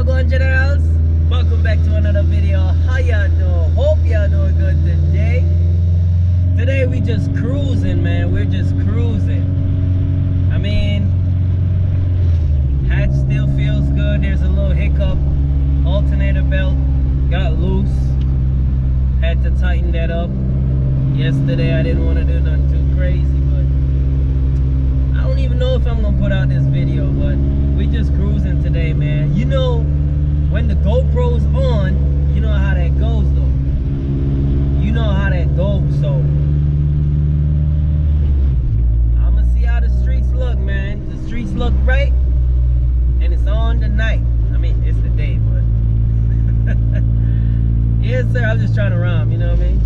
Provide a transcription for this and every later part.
Wagwan Generals, welcome back to another video. How y'all doing? Hope y'all doing good today. Today we just cruising, man. We're just cruising. I mean, hatch still feels good. There's a little hiccup. Alternator belt got loose. Had to tighten that up. Yesterday I didn't want to do nothing too crazy, but I don't even know if I'm gonna put out this video, but we just cruising today, man. You know, when the GoPro's on, you know how that goes though. You know how that goes, so I'ma see how the streets look, man. The streets look right, and it's on tonight. I mean, it's the day, but yes sir, I'm just trying to rhyme, you know what I mean?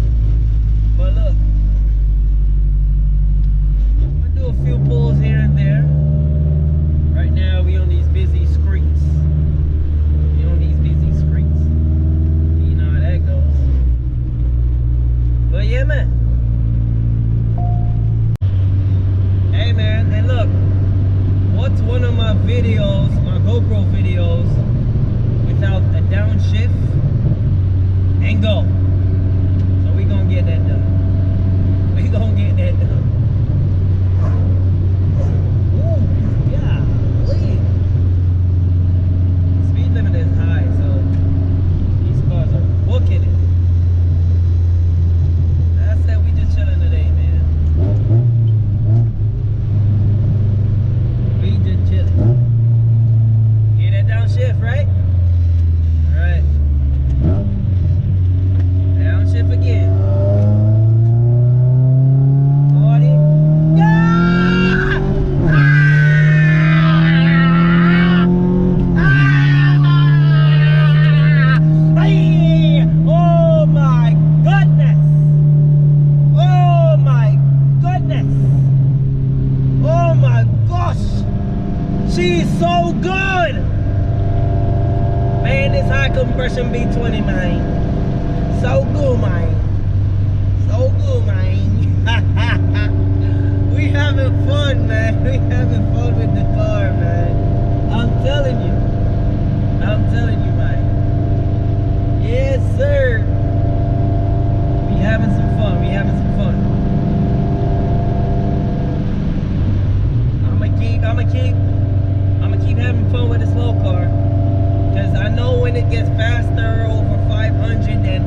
But look, I'm gonna do a few pulls here and there. Right now we on these busy streets. We on these busy streets. You know how that goes. But yeah, man. Hey man, and look, what's one of my videos, my GoPro videos, without a downshift and go? So we gonna get that done. We gonna get that done. Ooh, yeah, leave. Speed limit is high, so these cars are booking it. I said we just chilling today, man. We just chilling. Hear that downshift, right? Alright. Downshift again. 40. Yeah! Hey! Oh my goodness! Oh my goodness! Oh my gosh! She's so good! Man, this high compression B20, man. So good, man. So good, man. We having fun, man. We having fun with the car, man. I'm telling you. I'm telling you, man. Yes, sir. We having some fun. We having some fun. I'ma keep having fun with the slow car. Cause I know when it gets faster over 500, then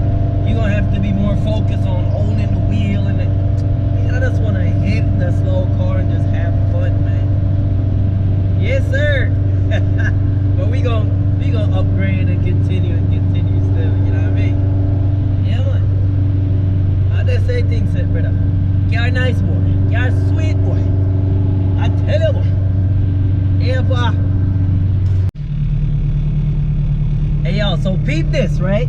you're gonna have to be more focused on holding the wheel and man, I just wanna hit the slow car and just have fun, man. Yes, sir. But we gonna upgrade and continue still, you know what I mean? Yeah, man. How they say things, said, brother? You're a nice boy. You're a sweet boy. I tell you, boy. Yeah, boy. Hey y'all, so peep this, right?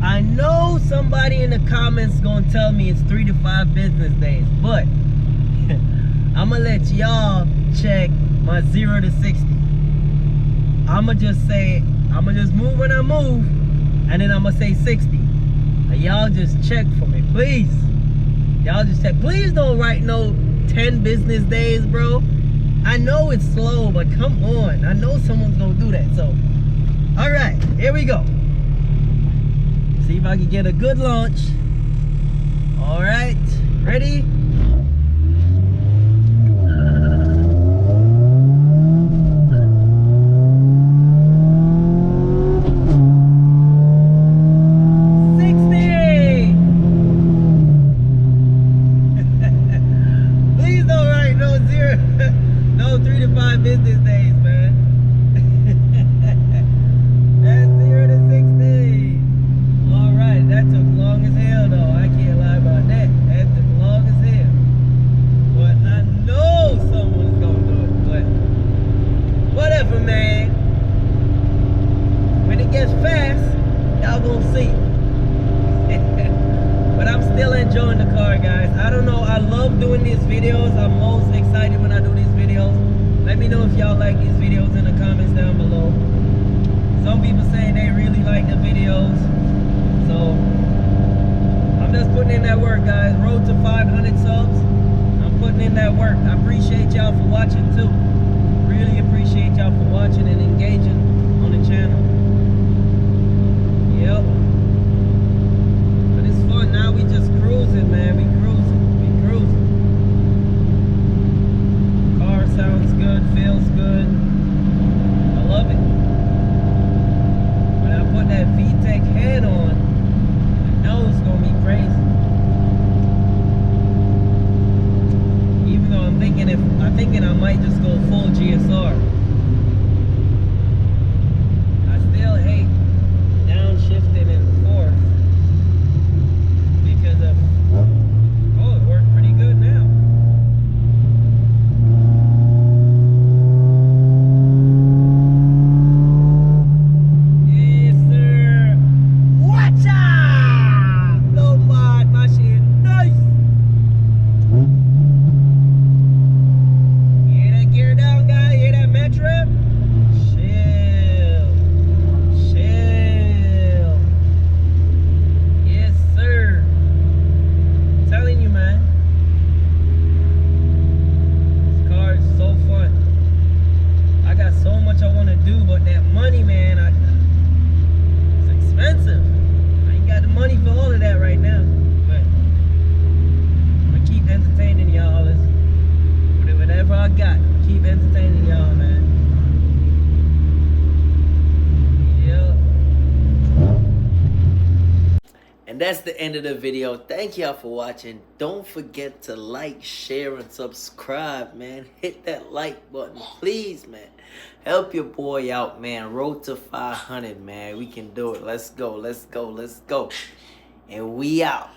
I know somebody in the comments gonna tell me it's 3 to 5 business days, but I'ma let y'all check my 0 to 60. I'ma just move when I move, and then I'ma say 60. Now y'all just check for me, please. Y'all just check. Please don't write no 10 business days, bro. I know it's slow, but come on. I know someone's gonna do that, so. All right, here we go. See if I can get a good launch. All right, ready? Please don't write no 3 to 5 business days, man. That's 0 to 60. Alright, that took long as hell though. I can't lie about that. That took long as hell. But I know someone's gonna do it. But whatever, man. When it gets fast, y'all gonna see. But I'm still enjoying the car, guys. I don't know, I love doing these videos. I'm most excited when I do these videos. Let me know if y'all like these videos in the comments down below. Some people say they really like the videos. So I'm just putting in that work, guys. Road to 500 subs. I'm putting in that work. I appreciate watching too. Really appreciate y'all for watching and engaging on the channel. that's the end of the video. Thank y'all for watching. Don't forget to like, share, and subscribe, man. Hit that like button, please, man. Help your boy out, man. Road to 500, man. We can do it. Let's go, let's go, let's go. And we out.